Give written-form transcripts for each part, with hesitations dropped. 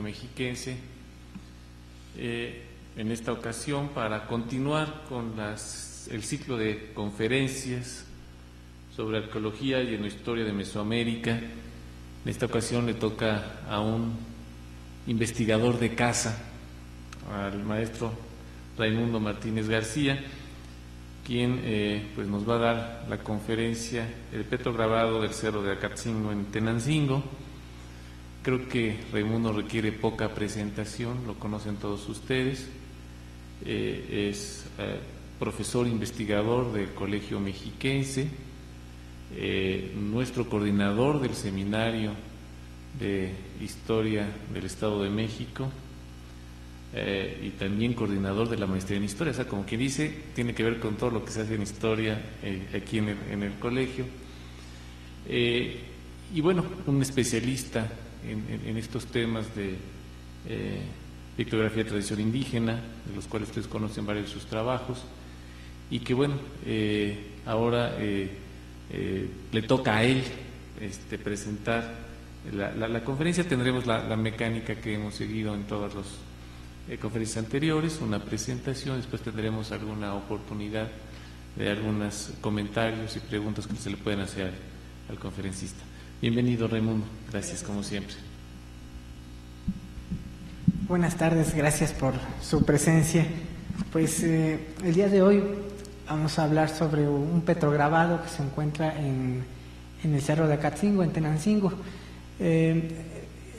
Mexiquense, en esta ocasión para continuar con el ciclo de conferencias sobre arqueología y etnohistoria de Mesoamérica. En esta ocasión le toca a un investigador de casa, al maestro Raimundo Martínez García, quien pues nos va a dar la conferencia El petrograbado del Cerro de Acatzingo en Tenancingo. Creo que Raimundo requiere poca presentación, lo conocen todos ustedes. Es profesor investigador del Colegio Mexiquense, nuestro coordinador del Seminario de Historia del Estado de México y también coordinador de la Maestría en Historia. O sea, como quien dice, tiene que ver con todo lo que se hace en Historia aquí en el colegio. Y bueno, un especialista en estos temas de pictografía de tradición indígena, de los cuales ustedes conocen varios de sus trabajos, y que bueno, ahora le toca a él presentar la conferencia. Tendremos la mecánica que hemos seguido en todas las conferencias anteriores, una presentación, después tendremos alguna oportunidad de algunos comentarios y preguntas que se le pueden hacer al conferencista. Bienvenido, Raimundo, gracias como siempre. Buenas tardes, gracias por su presencia. Pues el día de hoy vamos a hablar sobre un petrograbado que se encuentra en el Cerro de Acatzingo, en Tenancingo.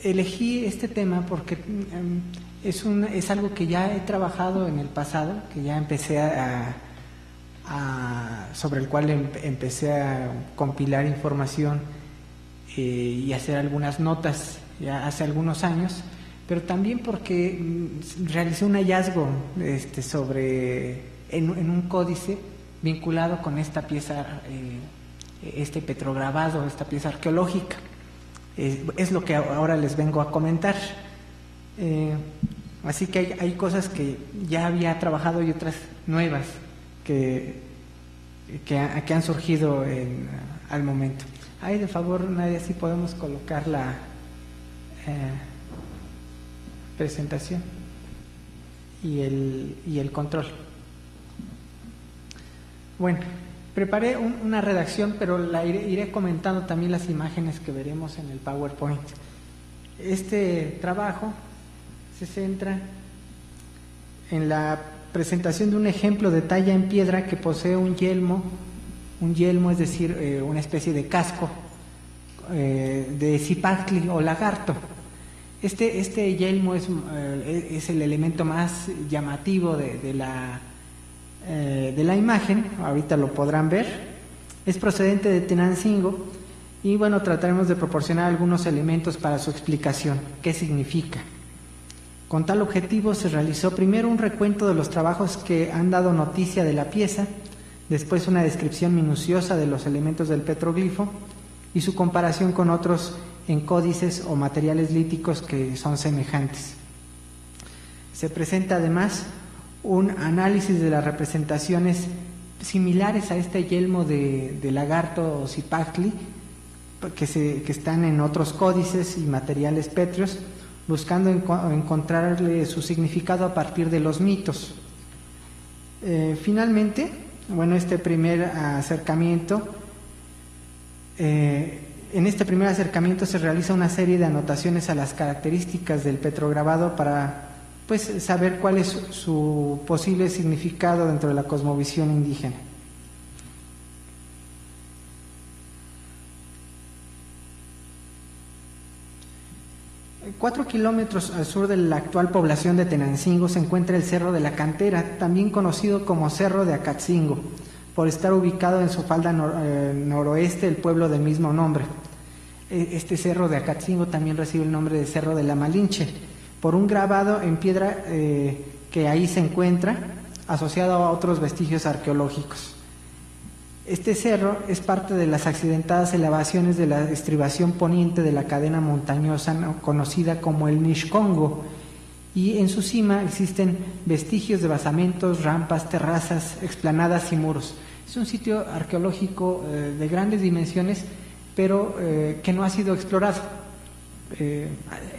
Elegí este tema porque es algo que ya he trabajado en el pasado, que ya empecé sobre el cual empecé a compilar información y hacer algunas notas ya hace algunos años, pero también porque realicé un hallazgo en un códice vinculado con esta pieza, este petrograbado, esta pieza arqueológica. Es lo que ahora les vengo a comentar. Así que hay cosas que ya había trabajado y otras nuevas que han surgido al momento. Ay, de favor, Nadia, si podemos colocar la presentación y el control. Bueno, preparé una redacción, pero la iré comentando también las imágenes que veremos en el PowerPoint. Este trabajo se centra en la presentación de un ejemplo de talla en piedra que posee un yelmo, es decir, una especie de casco de zipactli o lagarto. Este yelmo es el elemento más llamativo de la imagen. Ahorita lo podrán ver. Es procedente de Tenancingo y bueno, trataremos de proporcionar algunos elementos para su explicación. ¿Qué significa? Con tal objetivo se realizó primero un recuento de los trabajos que han dado noticia de la pieza, después una descripción minuciosa de los elementos del petroglifo y su comparación con otros en códices o materiales líticos que son semejantes. Se presenta además un análisis de las representaciones similares a este yelmo de lagarto o zipactli que están en otros códices y materiales pétreos, buscando encontrarle su significado a partir de los mitos. Finalmente, bueno, en este primer acercamiento se realiza una serie de anotaciones a las características del petrograbado para pues saber cuál es su posible significado dentro de la cosmovisión indígena. A 4 kilómetros al sur de la actual población de Tenancingo se encuentra el Cerro de la Cantera, también conocido como Cerro de Acatzingo, por estar ubicado en su falda noroeste del pueblo del mismo nombre. Este Cerro de Acatzingo también recibe el nombre de Cerro de la Malinche, por un grabado en piedra que ahí se encuentra, asociado a otros vestigios arqueológicos. Este cerro es parte de las accidentadas elevaciones de la estribación poniente de la cadena montañosa conocida como el Nishkongo, y en su cima existen vestigios de basamentos, rampas, terrazas, explanadas y muros. Es un sitio arqueológico de grandes dimensiones, pero que no ha sido explorado.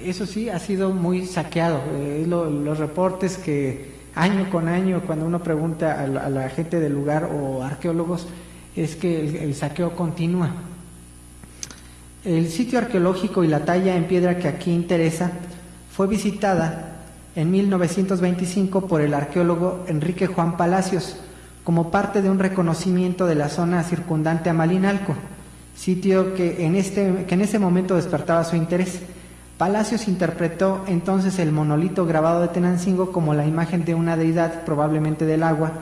Eso sí, ha sido muy saqueado. Los reportes que año con año, cuando uno pregunta a la gente del lugar o arqueólogos, es que el saqueo continúa. El sitio arqueológico y la talla en piedra que aquí interesa fue visitada en 1925 por el arqueólogo Enrique Juan Palacios como parte de un reconocimiento de la zona circundante a Malinalco, sitio que en ese momento despertaba su interés. Palacios interpretó entonces el monolito grabado de Tenancingo como la imagen de una deidad, probablemente del agua,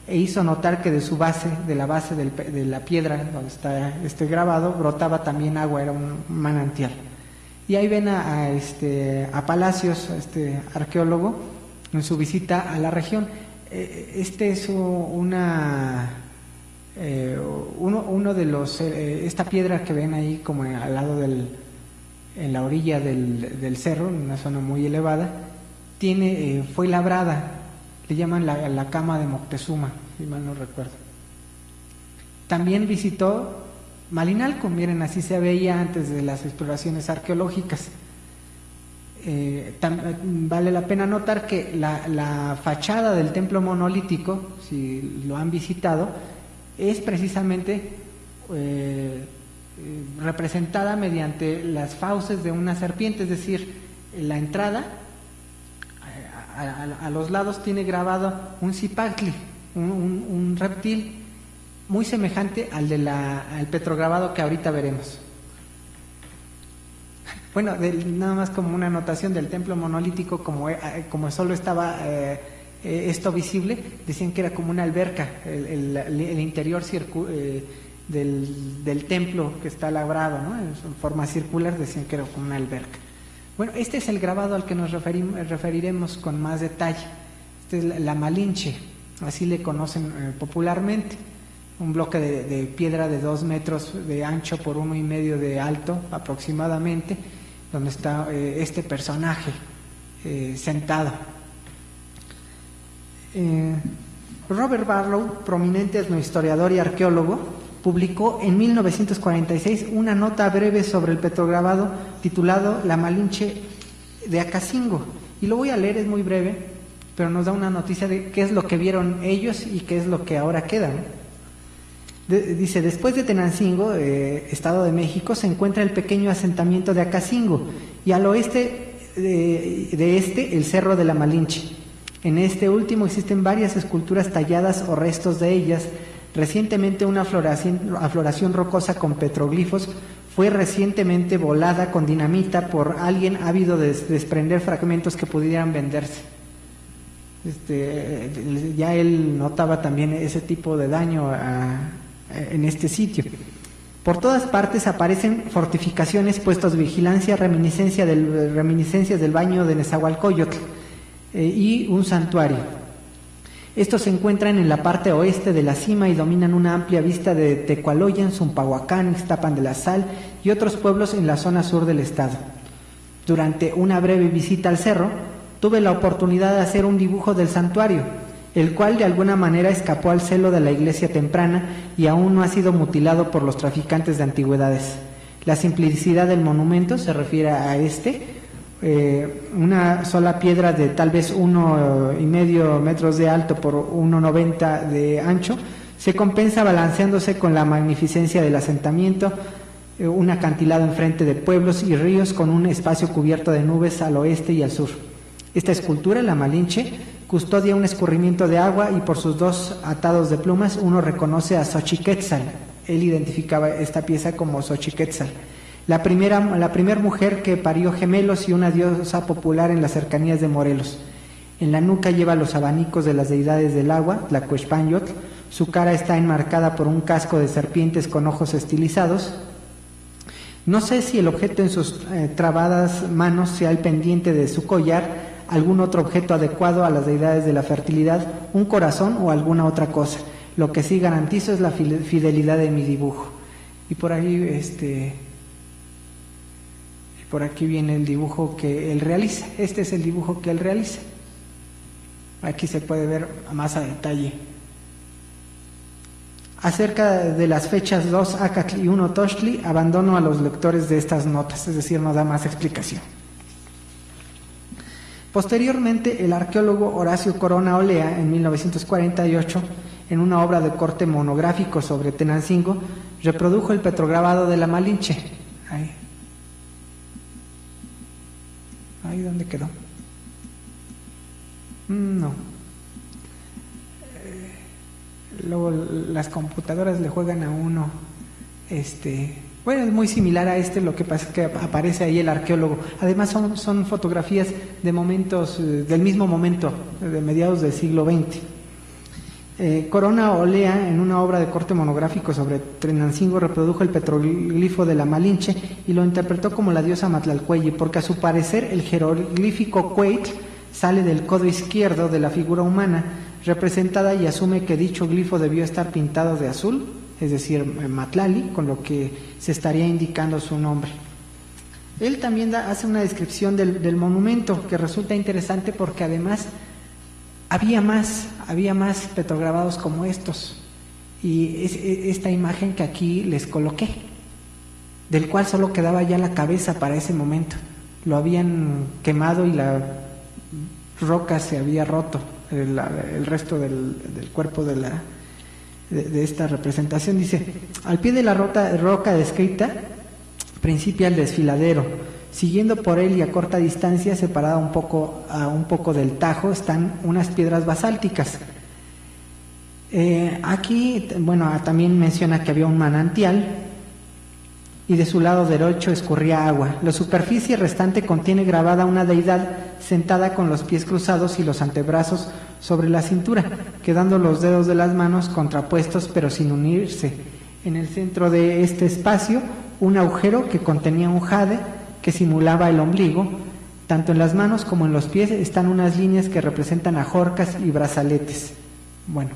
e hizo notar que de su base, de la base de la piedra donde está este grabado, brotaba también agua, era un manantial. Y ahí ven a Palacios, este arqueólogo, en su visita a la región. Este es uno de los, esta piedra que ven ahí como al lado en la orilla del cerro, en una zona muy elevada, fue labrada, le llaman la cama de Moctezuma, si mal no recuerdo. También visitó Malinalco, miren, así se veía antes de las exploraciones arqueológicas. Vale la pena notar que la fachada del templo monolítico, si lo han visitado, es precisamente representada mediante las fauces de una serpiente, es decir, la entrada a los lados tiene grabado un cipactli, un reptil muy semejante al petrograbado que ahorita veremos. Bueno, nada más como una anotación del templo monolítico, como solo estaba esto visible, decían que era como una alberca, el interior del templo que está labrado, ¿no? En forma circular, decían que era como una alberca. Bueno, este es el grabado al que nos referiremos con más detalle. Este es la Malinche, así le conocen popularmente. Un bloque de piedra de 2 metros de ancho por 1,5 de alto aproximadamente, donde está este personaje sentado. Robert Barlow, prominente etnohistoriador y arqueólogo, publicó en 1946 una nota breve sobre el petrograbado titulado La Malinche de Acacingo, y lo voy a leer, es muy breve, pero nos da una noticia de qué es lo que vieron ellos y qué es lo que ahora queda, ¿no? Dice: después de Tenancingo, Estado de México, se encuentra el pequeño asentamiento de Acacingo y al oeste de este el Cerro de la Malinche. En este último existen varias esculturas talladas o restos de ellas. Recientemente una afloración rocosa con petroglifos fue recientemente volada con dinamita por alguien ávido de desprender fragmentos que pudieran venderse. Ya él notaba también ese tipo de daño en este sitio. Por todas partes aparecen fortificaciones, puestos de vigilancia, reminiscencias del baño de Nezahualcóyotl y un santuario. Estos se encuentran en la parte oeste de la cima y dominan una amplia vista de Tecualoyan, Zumpahuacán, Ixtapan de la Sal y otros pueblos en la zona sur del estado. Durante una breve visita al cerro, tuve la oportunidad de hacer un dibujo del santuario, el cual de alguna manera escapó al celo de la iglesia temprana y aún no ha sido mutilado por los traficantes de antigüedades. La simplicidad del monumento se refiere a una sola piedra de tal vez 1,5 metros de alto por 1,90 de ancho, se compensa balanceándose con la magnificencia del asentamiento, un acantilado enfrente de pueblos y ríos con un espacio cubierto de nubes al oeste y al sur. Esta escultura, la Malinche, custodia un escurrimiento de agua y por sus 2 atados de plumas uno reconoce a Xochiquetzal. Él identificaba esta pieza como Xochiquetzal, la primera mujer que parió gemelos y una diosa popular en las cercanías de Morelos. En la nuca lleva los abanicos de las deidades del agua, Tlacuexpanyotl. Su cara está enmarcada por un casco de serpientes con ojos estilizados. No sé si el objeto en sus trabadas manos sea el pendiente de su collar, algún otro objeto adecuado a las deidades de la fertilidad, un corazón o alguna otra cosa. Lo que sí garantizo es la fidelidad de mi dibujo. Y por ahí por aquí viene el dibujo que él realiza. Este es el dibujo que él realiza. Aquí se puede ver más a detalle Acerca de las fechas 2 Acatl y 1 Tochtli, abandono a los lectores de estas notas, es decir, no da más explicación. Posteriormente, el arqueólogo Horacio Corona Olea, en 1948, en una obra de corte monográfico sobre Tenancingo, reprodujo el petrograbado de la Malinche. Ahí ¿dónde quedó? No. Luego las computadoras le juegan a uno, bueno, es muy similar a lo que pasa es que aparece ahí el arqueólogo. Además son fotografías de momentos, del mismo momento, de mediados del siglo XX. Corona Olea, en una obra de corte monográfico sobre Tenancingo, reprodujo el petroglifo de la Malinche y lo interpretó como la diosa Matlalcueye, porque a su parecer el jeroglífico Cueitl sale del codo izquierdo de la figura humana representada y asume que dicho glifo debió estar pintado de azul, es decir, Matlali, con lo que se estaría indicando su nombre. Él también hace una descripción del monumento que resulta interesante porque además había más petrograbados como estos, y esta imagen que aquí les coloqué, del cual solo quedaba ya la cabeza para ese momento. Lo habían quemado y la roca se había roto, el resto del cuerpo de esta representación. Dice: al pie de la roca descrita principia el desfiladero. Siguiendo por él y a corta distancia, separada un poco del tajo, están unas piedras basálticas. Aquí, bueno, también menciona que había un manantial y de su lado derecho escurría agua. La superficie restante contiene grabada una deidad sentada con los pies cruzados y los antebrazos sobre la cintura, quedando los dedos de las manos contrapuestos pero sin unirse. En el centro de este espacio, un agujero que contenía un jade que simulaba el ombligo. Tanto en las manos como en los pies están unas líneas que representan ajorcas y brazaletes. Bueno.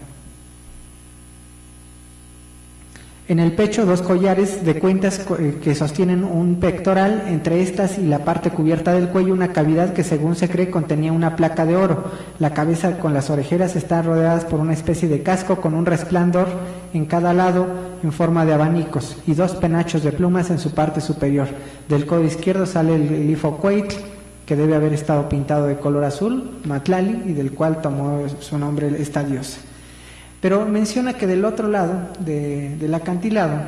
En el pecho, 2 collares de cuentas que sostienen un pectoral, entre estas y la parte cubierta del cuello una cavidad que según se cree contenía una placa de oro. La cabeza con las orejeras están rodeadas por una especie de casco con un resplandor en cada lado en forma de abanicos y 2 penachos de plumas en su parte superior. Del codo izquierdo sale el glifo Cueitl, que debe haber estado pintado de color azul, Matlali, y del cual tomó su nombre esta diosa. Pero menciona que del otro lado del acantilado,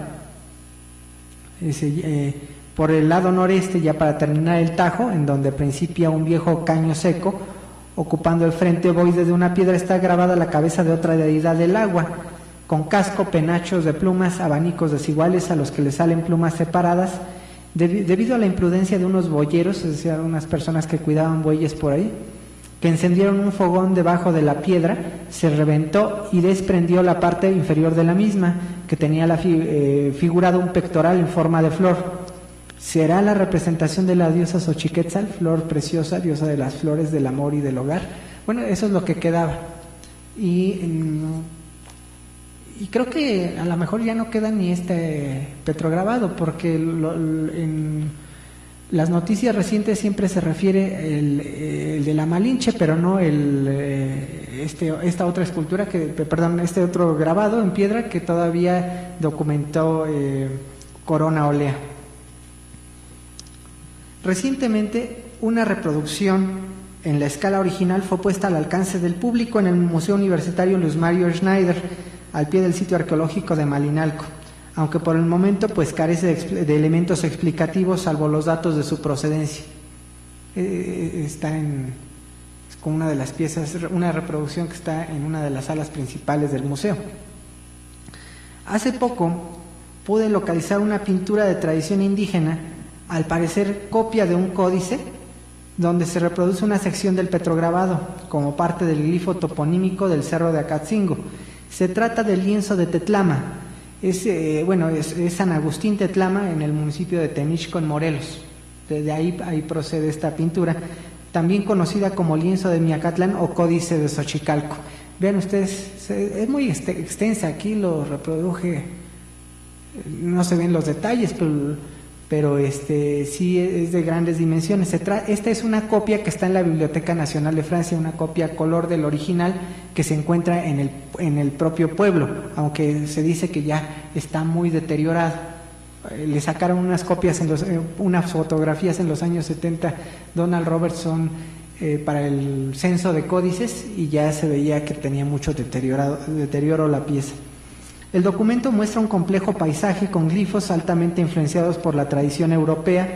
por el lado noreste, ya para terminar el tajo, en donde principia un viejo caño seco, ocupando el frente ovoide de una piedra, está grabada la cabeza de otra deidad del agua, con casco, penachos de plumas, abanicos desiguales a los que le salen plumas separadas, debido a la imprudencia de unos boyeros, es decir, unas personas que cuidaban bueyes por ahí, que encendieron un fogón debajo de la piedra, se reventó y desprendió la parte inferior de la misma, que tenía figurado un pectoral en forma de flor. ¿Será la representación de la diosa Xochiquetzal, flor preciosa, diosa de las flores, del amor y del hogar? Bueno, eso es lo que quedaba. Y creo que a lo mejor ya no queda ni este petrograbado, porque en las noticias recientes siempre se refiere el de la Malinche, pero no esta otra escultura, este otro grabado en piedra que todavía documentó Corona Olea. Recientemente, una reproducción en la escala original fue puesta al alcance del público en el Museo Universitario Luis Mario Schneider, al pie del sitio arqueológico de Malinalco, aunque por el momento pues carece de elementos explicativos salvo los datos de su procedencia. Está con una de las piezas, una reproducción que está en una de las salas principales del museo. Hace poco pude localizar una pintura de tradición indígena, al parecer copia de un códice, donde se reproduce una sección del petrograbado como parte del glifo toponímico del cerro de Acatzingo. Se trata del lienzo de Tetlama. Es San Agustín Tetlama, en el municipio de Temixco, en Morelos. Desde ahí procede esta pintura, también conocida como lienzo de Miacatlán o códice de Xochicalco. Vean ustedes, es muy extensa, aquí lo reproduje, no se ven los detalles, pero pero sí es de grandes dimensiones. Esta es una copia que está en la Biblioteca Nacional de Francia, una copia color del original que se encuentra en el propio pueblo, aunque se dice que ya está muy deteriorado. Le sacaron unas copias, unas fotografías en los años 70, Donald Robertson, para el censo de códices, y ya se veía que tenía mucho deterioro la pieza. El documento muestra un complejo paisaje con glifos altamente influenciados por la tradición europea,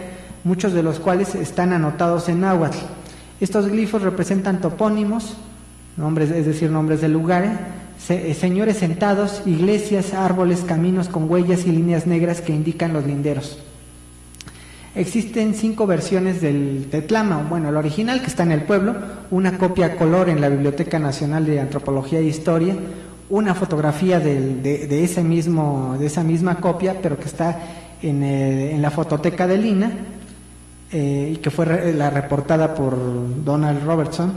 muchos de los cuales están anotados en náhuatl. Estos glifos representan topónimos, nombres, es decir, nombres de lugares, señores sentados, iglesias, árboles, caminos con huellas y líneas negras que indican los linderos. Existen 5 versiones del tetlama, bueno, el original que está en el pueblo, una copia color en la Biblioteca Nacional de Antropología e Historia, una fotografía de esa misma copia, pero que está en la fototeca de Lina, y que fue la reportada por Donald Robertson.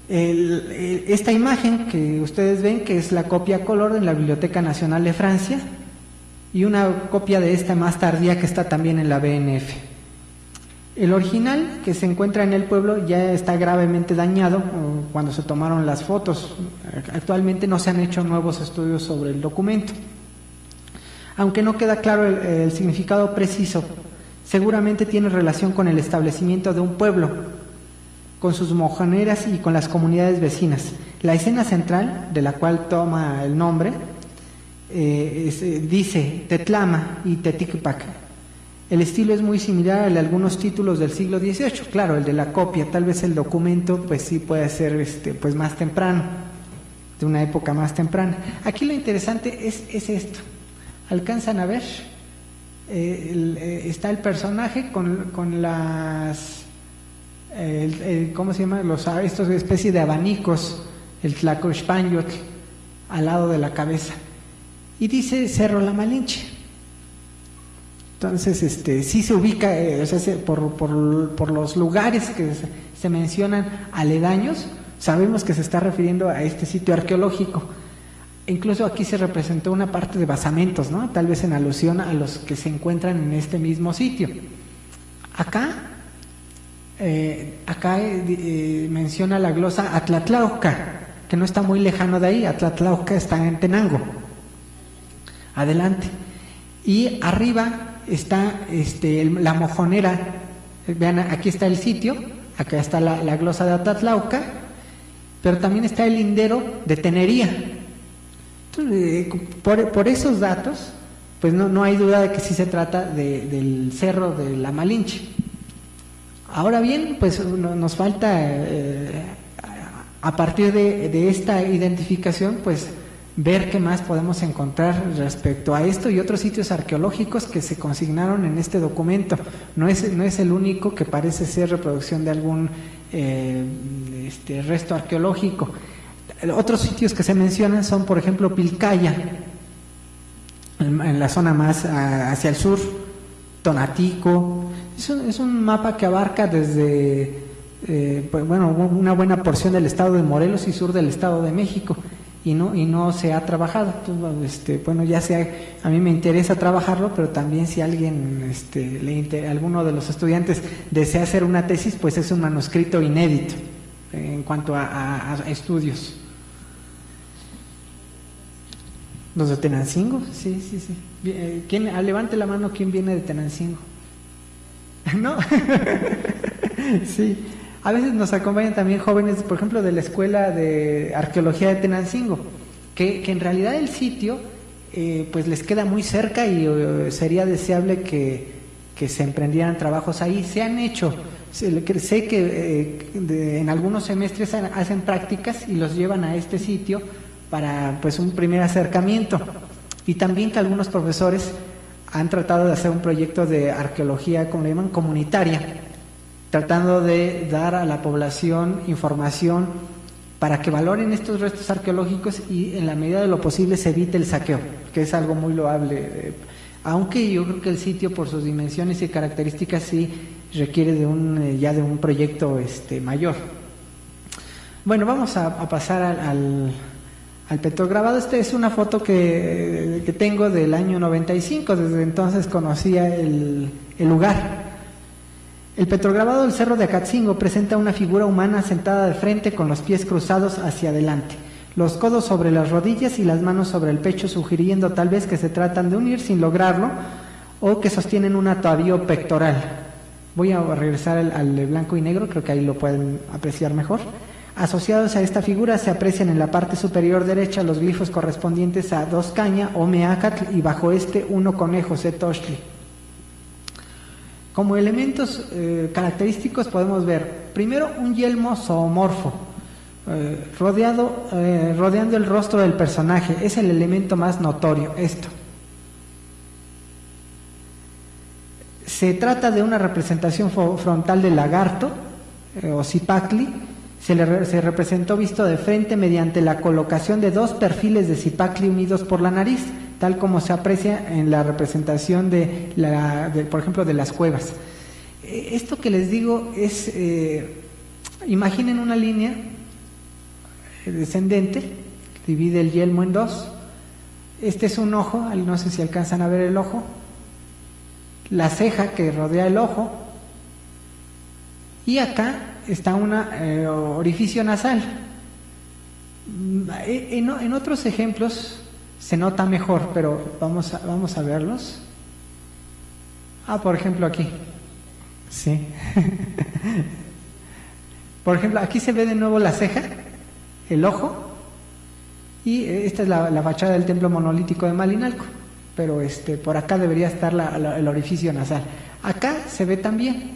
Esta imagen que ustedes ven, que es la copia color en la Biblioteca Nacional de Francia, y una copia de esta más tardía que está también en la BNF. El original, que se encuentra en el pueblo, ya está gravemente dañado cuando se tomaron las fotos. Actualmente no se han hecho nuevos estudios sobre el documento. Aunque no queda claro el significado preciso, seguramente tiene relación con el establecimiento de un pueblo, con sus mojoneras y con las comunidades vecinas. La escena central, de la cual toma el nombre, dice Tetlama y Teticpac. El estilo es muy similar al de algunos títulos del siglo XVIII, claro, el de la copia. Tal vez el documento pues sí puede ser pues más temprano, de una época más temprana. Aquí lo interesante es esto. ¿Alcanzan a ver? Está el personaje con las ¿cómo se llama? Estos especie de abanicos, el tlacoxpanyotl al lado de la cabeza, y dice Cerro La Malinche. Entonces sí se ubica, o sea, por los lugares que se mencionan aledaños, sabemos que se está refiriendo a este sitio arqueológico. Incluso aquí se representó una parte de basamentos, ¿no? Tal vez en alusión a los que se encuentran en este mismo sitio. Acá menciona la glosa Atlatlauca, que no está muy lejano de ahí. Atlatlauca está en Tenango. Adelante. Y arriba está la mojonera. Vean, aquí está el sitio, acá está la glosa de Atlatlauca, pero también está el lindero de Tenería. Entonces, por esos datos, pues no hay duda de que sí se trata del cerro de la Malinche. Ahora bien, pues nos falta, a partir de esta identificación, pues ver qué más podemos encontrar respecto a esto y otros sitios arqueológicos que se consignaron en este documento. No es el único que parece ser reproducción de algún resto arqueológico. Otros sitios que se mencionan son, por ejemplo, Pilcaya, en la zona más hacia el sur, Tonatico. Es un mapa que abarca desde una buena porción del estado de Morelos y sur del estado de México, y no se ha trabajado. Entonces, ya sea, a mí me interesa trabajarlo, pero también si alguien alguno de los estudiantes desea hacer una tesis, pues es un manuscrito inédito en cuanto a estudios. ¿Los de Tenancingo? Sí. Levante la mano, ¿quién viene de Tenancingo? ¿No? Sí. A veces nos acompañan también jóvenes, por ejemplo, de la Escuela de Arqueología de Tenancingo, que en realidad el sitio pues les queda muy cerca y sería deseable que se emprendieran trabajos ahí. Se han hecho, sé que en algunos semestres hacen prácticas y los llevan a este sitio para pues un primer acercamiento, y también que algunos profesores han tratado de hacer un proyecto de arqueología, como le llaman, comunitaria, tratando de dar a la población información para que valoren estos restos arqueológicos y en la medida de lo posible se evite el saqueo, que es algo muy loable, aunque yo creo que el sitio por sus dimensiones y características sí requiere de un proyecto mayor. Bueno, vamos a pasar al petrograbado. Esta es una foto que tengo del año 95, desde entonces conocía el lugar. El petrograbado del Cerro de Acatzingo presenta una figura humana sentada de frente con los pies cruzados hacia adelante, los codos sobre las rodillas y las manos sobre el pecho, sugiriendo tal vez que se tratan de unir sin lograrlo o que sostienen un atavío pectoral. Voy a regresar al de blanco y negro, creo que ahí lo pueden apreciar mejor. Asociados a esta figura se aprecian en la parte superior derecha los glifos correspondientes a dos caña o meacatl y bajo este uno conejo, setochtli. Como elementos característicos podemos ver primero un yelmo zoomorfo rodeando el rostro del personaje. Es el elemento más notorio esto. Se trata de una representación frontal del lagarto o Zipactli. Se representó visto de frente mediante la colocación de dos perfiles de Zipactli unidos por la nariz, tal como se aprecia en la representación por ejemplo, de las cuevas. Esto que les digo es, imaginen una línea descendente, divide el yelmo en dos. Este es un ojo, no sé si alcanzan a ver el ojo, la ceja que rodea el ojo, y acá está un orificio nasal. En otros ejemplos se nota mejor, pero vamos a verlos. Por ejemplo aquí. Sí. Por ejemplo, aquí se ve de nuevo la ceja, el ojo, y esta es la fachada del templo monolítico de Malinalco, pero por acá debería estar el orificio nasal. Acá se ve también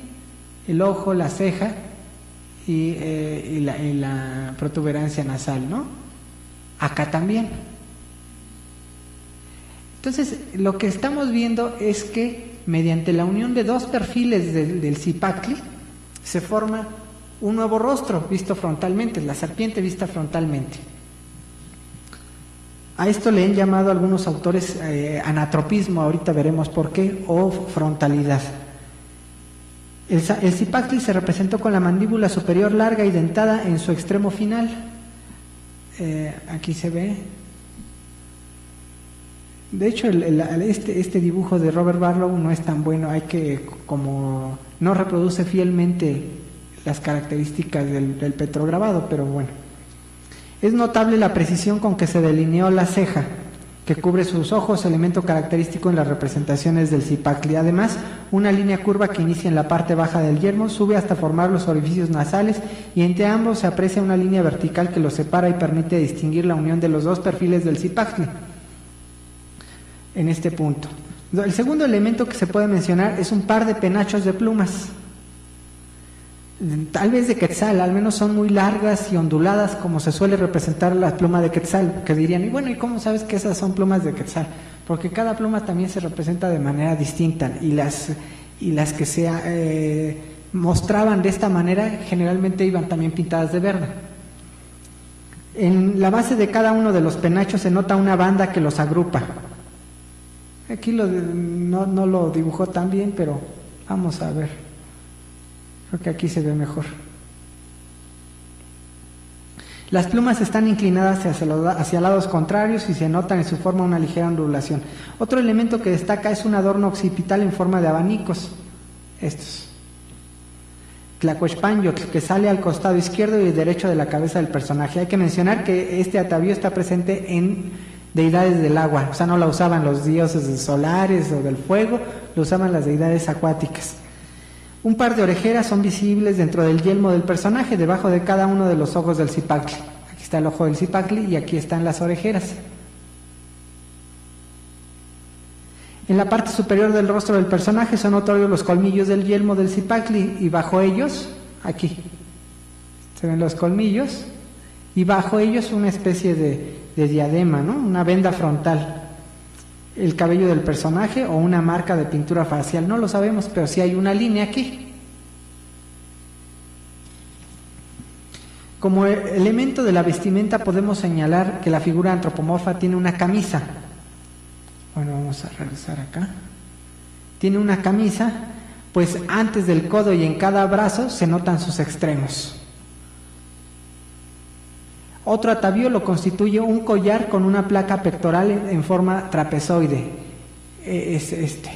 el ojo, la ceja y la protuberancia nasal, ¿no? Acá también. Entonces, lo que estamos viendo es que mediante la unión de dos perfiles del Zipactli se forma un nuevo rostro visto frontalmente, la serpiente vista frontalmente. A esto le han llamado algunos autores anatropismo, ahorita veremos por qué, o frontalidad. El Zipactli se representó con la mandíbula superior larga y dentada en su extremo final. Aquí se ve. De hecho, este dibujo de Robert Barlow no es tan bueno, como no reproduce fielmente las características del petrograbado, pero bueno. Es notable la precisión con que se delineó la ceja, que cubre sus ojos, elemento característico en las representaciones del Zipactli. Además, una línea curva que inicia en la parte baja del yelmo sube hasta formar los orificios nasales, y entre ambos se aprecia una línea vertical que los separa y permite distinguir la unión de los dos perfiles del Zipactli. En este punto. El segundo elemento que se puede mencionar es un par de penachos de plumas, tal vez de quetzal, al menos son muy largas y onduladas, como se suele representar la pluma de quetzal, que dirían, y bueno, ¿y cómo sabes que esas son plumas de quetzal? Porque cada pluma también se representa de manera distinta, y las que se mostraban de esta manera generalmente iban también pintadas de verde. En la base de cada uno de los penachos se nota una banda que los agrupa. Aquí no lo dibujó tan bien, pero vamos a ver. Creo que aquí se ve mejor. Las plumas están inclinadas hacia lados contrarios y se nota en su forma una ligera ondulación. Otro elemento que destaca es un adorno occipital en forma de abanicos. Estos. Tlacuechpanyotl, que sale al costado izquierdo y derecho de la cabeza del personaje. Hay que mencionar que este atavío está presente en deidades del agua, o sea, no la usaban los dioses solares o del fuego, lo usaban las deidades acuáticas. Un par de orejeras son visibles dentro del yelmo del personaje, debajo de cada uno de los ojos del Zipactli. Aquí está el ojo del Zipactli y aquí están las orejeras. En la parte superior del rostro del personaje son notorios los colmillos del yelmo del Zipactli, y bajo ellos, aquí, se ven los colmillos, y bajo ellos una especie de diadema, ¿no? Una venda frontal. El cabello del personaje o una marca de pintura facial, no lo sabemos, pero sí hay una línea aquí. Como elemento de la vestimenta podemos señalar que la figura antropomorfa tiene una camisa. Bueno, vamos a regresar acá. Tiene una camisa, pues antes del codo y en cada brazo se notan sus extremos. Otro atavío lo constituye un collar con una placa pectoral en forma trapezoide. Es este.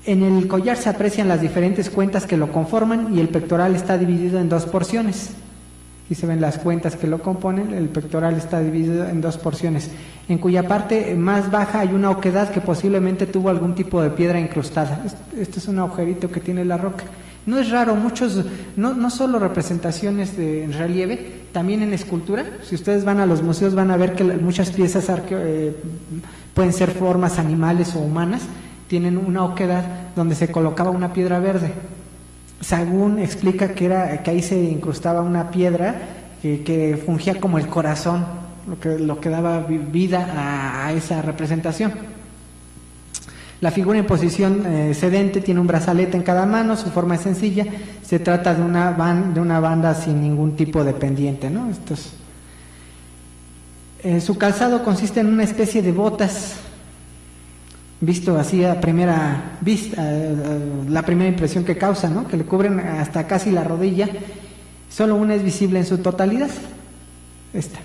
En el collar se aprecian las diferentes cuentas que lo conforman y el pectoral está dividido en 2 porciones. Aquí se ven las cuentas que lo componen, el pectoral está dividido en 2 porciones, en cuya parte más baja hay una oquedad que posiblemente tuvo algún tipo de piedra incrustada. Este es un agujerito que tiene la roca. No es raro, muchos, no solo representaciones en relieve, también en escultura. Si ustedes van a los museos van a ver que muchas piezas pueden ser formas animales o humanas, tienen una oquedad donde se colocaba una piedra verde. Sagún explica que ahí se incrustaba una piedra que fungía como el corazón, lo que daba vida a esa representación. La figura en posición sedente tiene un brazalete en cada mano, su forma es sencilla, se trata de una banda sin ningún tipo de pendiente, ¿no? Su calzado consiste en una especie de botas, visto así a primera vista, la primera impresión que causa, ¿no? Que le cubren hasta casi la rodilla. Solo una es visible en su totalidad, esta.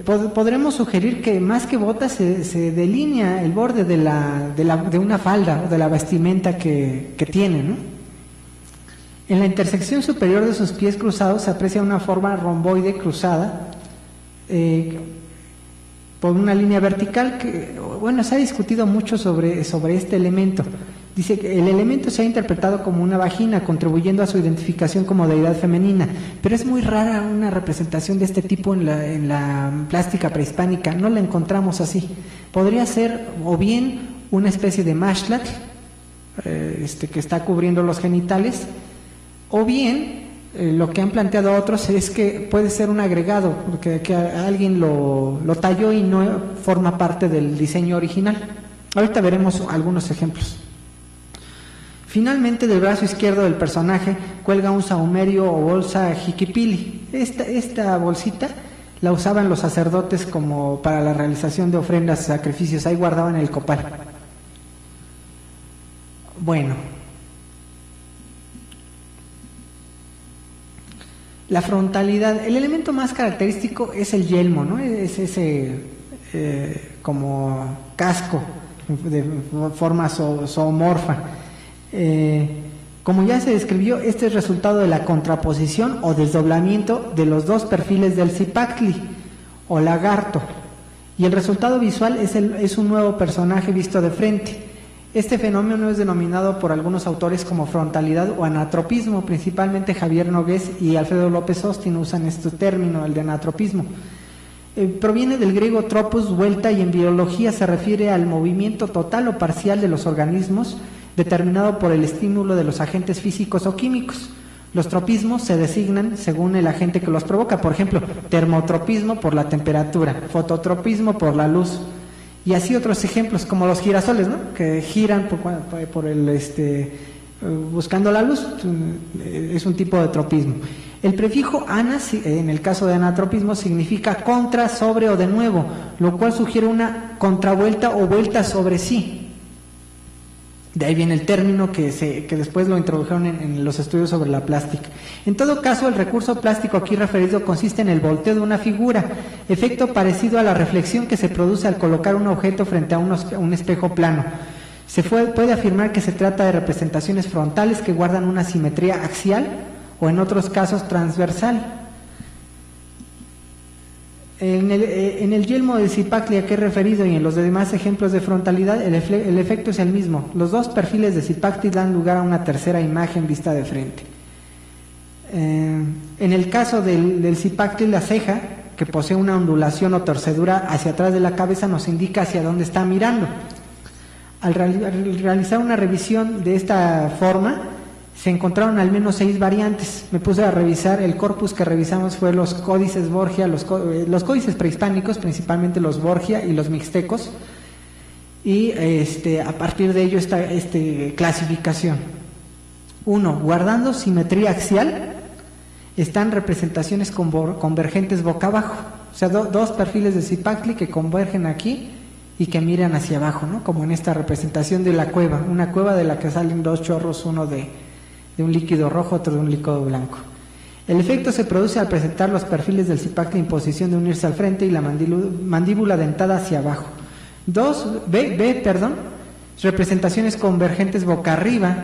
Podremos sugerir que más que botas se delinea el borde de una falda o de la vestimenta que tiene, ¿no? En la intersección superior de sus pies cruzados se aprecia una forma romboide cruzada por una línea vertical que, bueno, se ha discutido mucho sobre este elemento. Dice que el elemento se ha interpretado como una vagina, contribuyendo a su identificación como deidad femenina, pero es muy rara una representación de este tipo en la plástica prehispánica, no la encontramos así. Podría ser o bien una especie de mashtlatl, que está cubriendo los genitales, o bien lo que han planteado otros es que puede ser un agregado, que alguien lo talló y no forma parte del diseño original. Ahorita veremos algunos ejemplos. Finalmente, del brazo izquierdo del personaje cuelga un sahumerio o bolsa jiquipili. Esta bolsita la usaban los sacerdotes como para la realización de ofrendas y sacrificios, ahí guardaban el copal. Bueno, la frontalidad, el elemento más característico es el yelmo, ¿no? Es ese como casco de forma zoomorfa. Como ya se describió, este es resultado de la contraposición o desdoblamiento de los dos perfiles del Zipactli o lagarto, y el resultado visual es un nuevo personaje visto de frente. Este fenómeno es denominado por algunos autores como frontalidad o anatropismo, principalmente Javier Nogués y Alfredo López Austin usan este término, el de anatropismo. Proviene del griego tropos, vuelta, y en biología se refiere al movimiento total o parcial de los organismos determinado por el estímulo de los agentes físicos o químicos. Los tropismos se designan según el agente que los provoca, por ejemplo, termotropismo por la temperatura, fototropismo por la luz, y así otros ejemplos como los girasoles, ¿no? Que giran por buscando la luz, es un tipo de tropismo. El prefijo ana, en el caso de anatropismo, significa contra, sobre o de nuevo, lo cual sugiere una contravuelta o vuelta sobre sí. De ahí viene el término que después lo introdujeron en los estudios sobre la plástica. En todo caso, el recurso plástico aquí referido consiste en el volteo de una figura, efecto parecido a la reflexión que se produce al colocar un objeto frente a un espejo plano. Se puede afirmar que se trata de representaciones frontales que guardan una simetría axial o en otros casos transversal. En el yelmo de Zipactli a que he referido y en los demás ejemplos de frontalidad, el efecto es el mismo. Los dos perfiles de Zipactli dan lugar a una tercera imagen vista de frente. En el caso del Zipactli, la ceja, que posee una ondulación o torcedura hacia atrás de la cabeza, nos indica hacia dónde está mirando. Al realizar una revisión de esta forma, se encontraron al menos 6 variantes. Me puse a revisar, el corpus que revisamos fue los códices Borgia, los códices prehispánicos, principalmente los Borgia y los mixtecos, y a partir de ello esta clasificación. 1. Guardando simetría axial, están representaciones convergentes boca abajo, o sea, dos perfiles de Zipactli que convergen aquí y que miran hacia abajo, ¿no? Como en esta representación de la cueva, una cueva de la que salen 2 chorros, uno de un líquido rojo, otro de un líquido blanco. El efecto se produce al presentar los perfiles del Zipacli en posición de unirse al frente y la mandíbula dentada hacia abajo. 2. Representaciones convergentes boca arriba,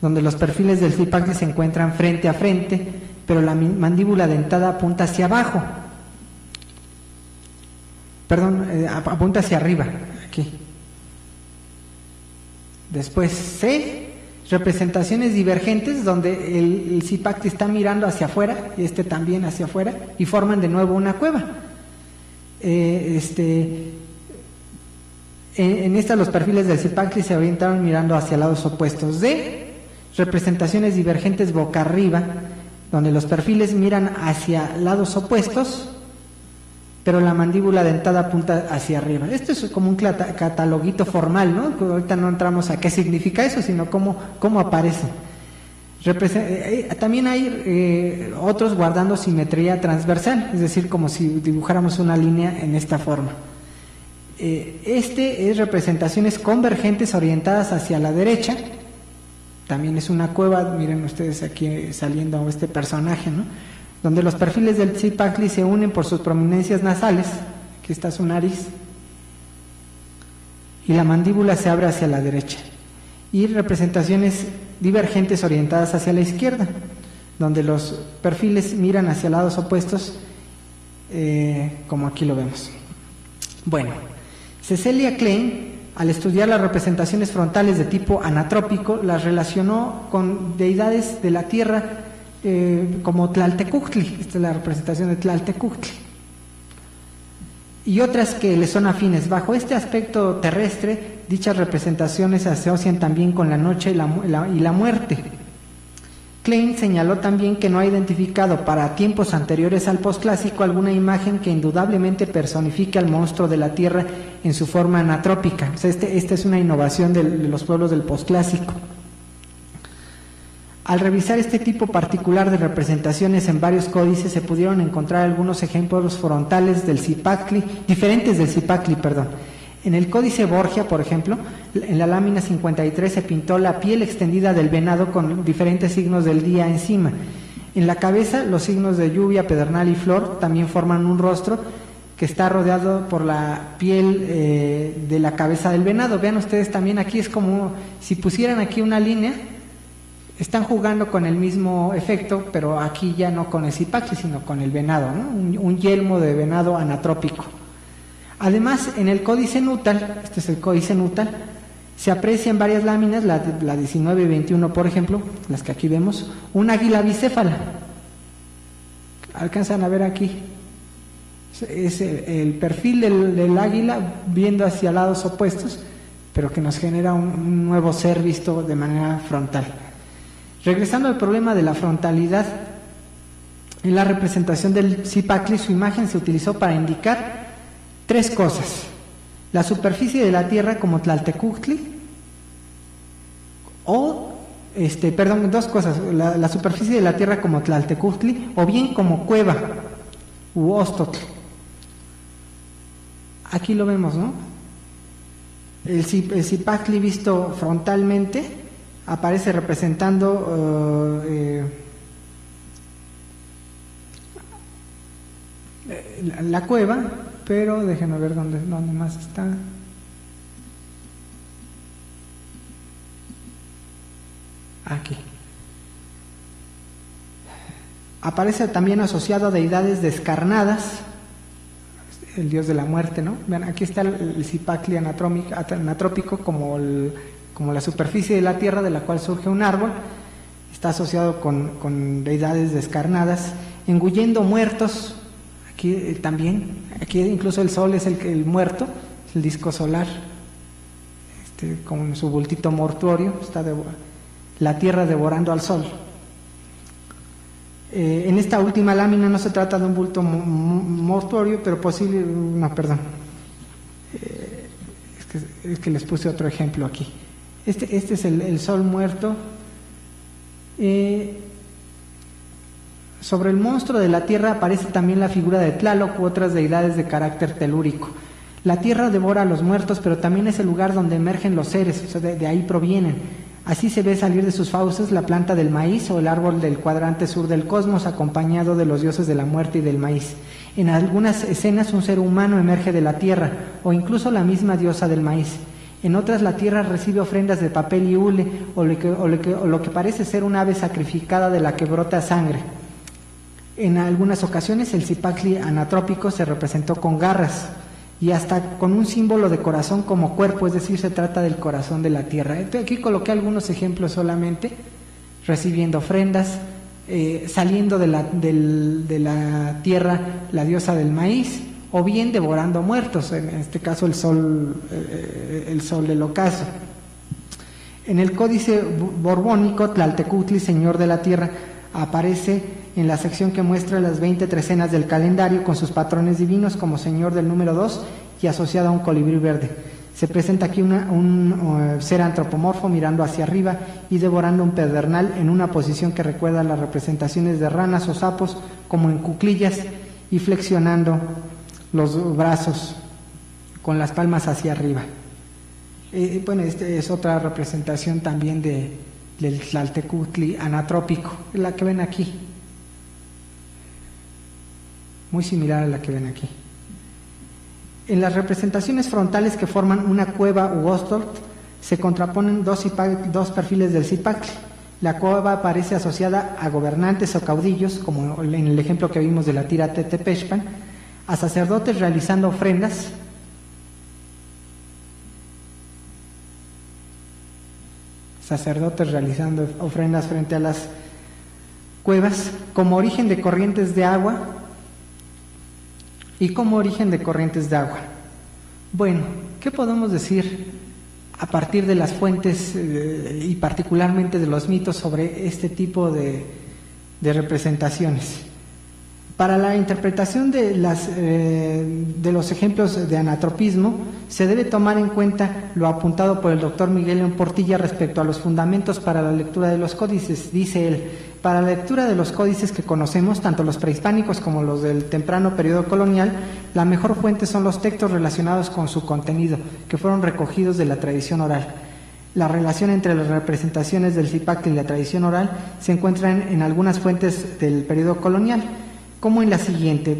donde los perfiles del Zipacli se encuentran frente a frente, pero la mandíbula dentada apunta hacia abajo. Apunta hacia arriba, aquí. Después C. Representaciones divergentes, donde el Zipacli está mirando hacia afuera y este también hacia afuera y forman de nuevo una cueva. En estas los perfiles del Zipacli se orientaron mirando hacia lados opuestos. D. Representaciones divergentes boca arriba, donde los perfiles miran hacia lados opuestos, pero la mandíbula dentada apunta hacia arriba. Esto es como un cataloguito formal, ¿no? Ahorita no entramos a qué significa eso, sino cómo aparece. También hay otros guardando simetría transversal, es decir, como si dibujáramos una línea en esta forma. Es representaciones convergentes orientadas hacia la derecha. También es una cueva, miren ustedes aquí saliendo este personaje, ¿no? Donde los perfiles del Zipacli se unen por sus prominencias nasales, aquí está su nariz, y la mandíbula se abre hacia la derecha. Y representaciones divergentes orientadas hacia la izquierda, donde los perfiles miran hacia lados opuestos, como aquí lo vemos. Bueno, Cecilia Klein, al estudiar las representaciones frontales de tipo anatrópico, las relacionó con deidades de la tierra, como Tlaltecuhtli. Esta es la representación de Tlaltecuhtli, y otras que le son afines. Bajo este aspecto terrestre, dichas representaciones se asocian también con la noche y la muerte. Klein señaló también que no ha identificado para tiempos anteriores al posclásico alguna imagen que indudablemente personifique al monstruo de la tierra en su forma anatrópica. O sea, esta es una innovación de los pueblos del posclásico. Al revisar este tipo particular de representaciones en varios códices, se pudieron encontrar algunos ejemplos frontales del Zipacli, diferentes del Zipacli, perdón. En el códice Borgia, por ejemplo, en la lámina 53 se pintó la piel extendida del venado con diferentes signos del día encima. En la cabeza, los signos de lluvia, pedernal y flor también forman un rostro que está rodeado por la piel de la cabeza del venado. Vean ustedes también, aquí es como si pusieran aquí una línea. Están jugando con el mismo efecto, pero aquí ya no con el Zipacli, sino con el venado, ¿no? Un yelmo de venado anatrópico. Además, en el códice Nutal, este es el códice Nutal, se aprecia en varias láminas, la 19 y 21, por ejemplo, las que aquí vemos, un águila bicéfala. ¿Alcanzan a ver aquí? Es el perfil del águila viendo hacia lados opuestos, pero que nos genera un nuevo ser visto de manera frontal. Regresando al problema de la frontalidad, en la representación del Zipacli, su imagen se utilizó para indicar tres cosas: la superficie de la tierra como Tlaltecuhtli, dos cosas: la superficie de la tierra como Tlaltecuhtli, o bien como cueva u Ostotl. Aquí lo vemos, ¿no? El Zipacli visto frontalmente aparece representando la cueva, pero déjenme ver dónde más está. Aquí. Aparece también asociado a deidades descarnadas, el dios de la muerte, ¿no? Vean, aquí está el Zipacli anatrópico como la superficie de la tierra de la cual surge un árbol. Está asociado con deidades descarnadas, engullendo muertos. Aquí también, aquí incluso el sol es el muerto, es el disco solar, con su bultito mortuorio, está la tierra devorando al sol. En esta última lámina no se trata de un bulto mortuorio, pero posible, no, perdón, es que les puse otro ejemplo aquí. Este es el sol muerto. Sobre el monstruo de la tierra aparece también la figura de Tlaloc u otras deidades de carácter telúrico. La tierra devora a los muertos, pero también es el lugar donde emergen los seres, o sea, de ahí provienen. Así se ve salir de sus fauces la planta del maíz o el árbol del cuadrante sur del cosmos, acompañado de los dioses de la muerte y del maíz. En algunas escenas un ser humano emerge de la tierra, o incluso la misma diosa del maíz. En otras la tierra recibe ofrendas de papel y hule, o lo que parece ser un ave sacrificada de la que brota sangre. En algunas ocasiones el Zipactli anatrópico se representó con garras y hasta con un símbolo de corazón como cuerpo, es decir, se trata del corazón de la tierra. Aquí coloqué algunos ejemplos solamente, recibiendo ofrendas, saliendo de la tierra la diosa del maíz, o bien devorando muertos, en este caso el sol del ocaso. En el Códice Borbónico, Tlaltecutli, señor de la tierra, aparece en la sección que muestra las 20 trecenas del calendario con sus patrones divinos como señor del número 2 y asociado a un colibrí verde. Se presenta aquí un ser antropomorfo mirando hacia arriba y devorando un pedernal en una posición que recuerda a las representaciones de ranas o sapos como en cuclillas y flexionando los brazos con las palmas hacia arriba. Bueno, esta es otra representación también del Tlaltecutli anatrópico, la que ven aquí, muy similar a la que ven aquí. En las representaciones frontales que forman una cueva u óstol se contraponen dos perfiles del Zipactli. La cueva aparece asociada a gobernantes o caudillos, como en el ejemplo que vimos de la tira Tetepexpan, a sacerdotes realizando ofrendas, frente a las cuevas como origen de corrientes de agua y como origen de corrientes de agua. Bueno, ¿qué podemos decir a partir de las fuentes y particularmente de los mitos sobre este tipo de representaciones? Para la interpretación de los ejemplos de anatropismo, se debe tomar en cuenta lo apuntado por el doctor Miguel León Portilla respecto a los fundamentos para la lectura de los códices. Dice él: para la lectura de los códices que conocemos, tanto los prehispánicos como los del temprano periodo colonial, la mejor fuente son los textos relacionados con su contenido, que fueron recogidos de la tradición oral. La relación entre las representaciones del Zipactli y la tradición oral se encuentra en algunas fuentes del periodo colonial, como en la siguiente,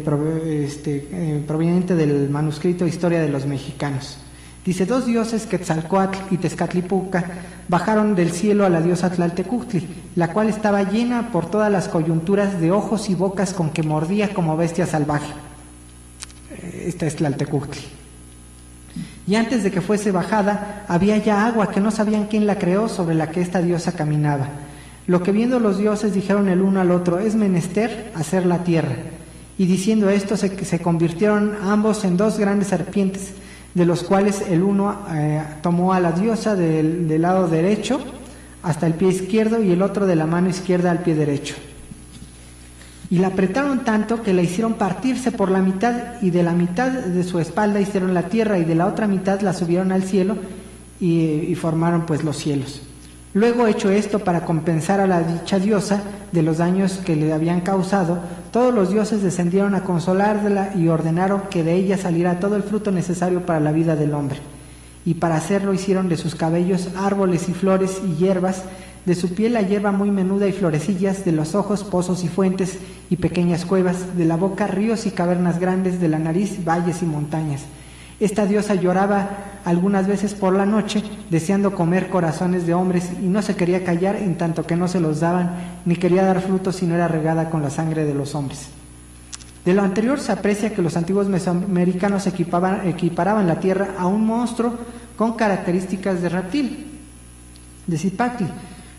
proveniente del manuscrito Historia de los Mexicanos. Dice: dos dioses, Quetzalcóatl y Tezcatlipoca, bajaron del cielo a la diosa Tlaltecutli, la cual estaba llena por todas las coyunturas de ojos y bocas con que mordía como bestia salvaje. Esta es Tlaltecutli. Y antes de que fuese bajada, había ya agua que no sabían quién la creó, sobre la que esta diosa caminaba. Lo que viendo los dioses dijeron el uno al otro: es menester hacer la tierra. Y diciendo esto se convirtieron ambos en dos grandes serpientes, de los cuales el uno tomó a la diosa del lado derecho hasta el pie izquierdo y el otro de la mano izquierda al pie derecho. Y la apretaron tanto que la hicieron partirse por la mitad, y de la mitad de su espalda hicieron la tierra y de la otra mitad la subieron al cielo y formaron pues los cielos. Luego, hecho esto, para compensar a la dicha diosa de los daños que le habían causado, todos los dioses descendieron a consolarla y ordenaron que de ella saliera todo el fruto necesario para la vida del hombre. Y para hacerlo hicieron de sus cabellos árboles y flores y hierbas, de su piel la hierba muy menuda y florecillas, de los ojos pozos y fuentes y pequeñas cuevas, de la boca ríos y cavernas grandes, de la nariz valles y montañas. Esta diosa lloraba algunas veces por la noche, deseando comer corazones de hombres, y no se quería callar en tanto que no se los daban, ni quería dar frutos si no era regada con la sangre de los hombres. De lo anterior se aprecia que los antiguos mesoamericanos equiparaban la tierra a un monstruo con características de reptil, de Zipactli.